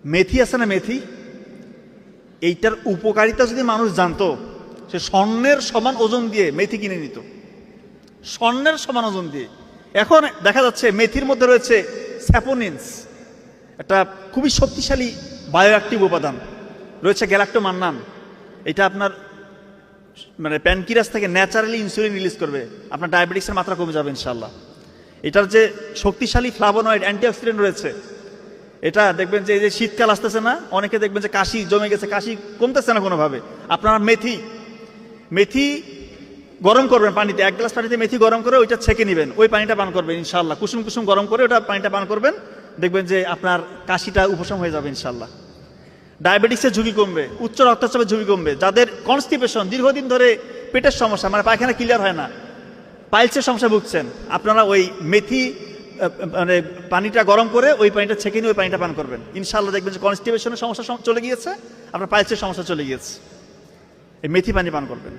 মেথি আছে না, মেথি, এইটার উপকারিতা যদি মানুষ জানতো, সে স্বর্ণের সমান ওজন দিয়ে মেথি কিনে নিত, স্বর্ণের সমান ওজন দিয়ে। এখন দেখা যাচ্ছে মেথির মধ্যে রয়েছে স্যাপোনিনস, একটা খুবই শক্তিশালী বায়োঅ্যাক্টিভ উপাদান রয়েছে, গ্যালাক্টোমান্নান। এটা আপনার মানে প্যানক্রিয়াস থেকে ন্যাচারালি ইনসুলিন রিলিজ করবে, আপনার ডায়াবেটিক্সের মাত্রা কমে যাবে ইনশাল্লাহ। এটার যে শক্তিশালী ফ্লাভোনয়েড অ্যান্টিঅক্সিডেন্ট রয়েছে, এটা দেখবেন যে এই যে শীতকাল আসতেছে না, অনেকে দেখবেন যে কাশি জমে গেছে, কাশি কমতেছে না কোনোভাবে। আপনারা মেথি গরম করবেন পানিতে, 1 গ্লাস পানিতে মেথি গরম করে ওইটা ছেঁকে নেবেন, ওই পানিটা পান করবেন ইনশাল্লাহ। কুসুম কুসুম গরম করে ওটা পানিটা পান করবেন, দেখবেন যে আপনার কাশিটা উপশম হয়ে যাবে ইনশাল্লাহ। ডায়াবেটিক্সের ঝুঁকি কমবে, উচ্চ রক্তচাপের ঝুঁকি কমবে। যাদের কনস্টিপেশন, দীর্ঘদিন ধরে পেটের সমস্যা, মানে পায়খানা ক্লিয়ার হয় না, পাইলসের সমস্যা ভুগছেন, আপনারা ওই মেথি মানে পানিটা গরম করে ওই পানিটা ছেঁকে নিয়ে ওই পানিটা পান করবেন ইনশাল্লাহ, দেখবেন যে কনস্টিপেশনের সমস্যা চলে গিয়েছে, আপনার পাইলসের সমস্যা চলে গিয়েছে। এই মেথি পানি পান করবেন।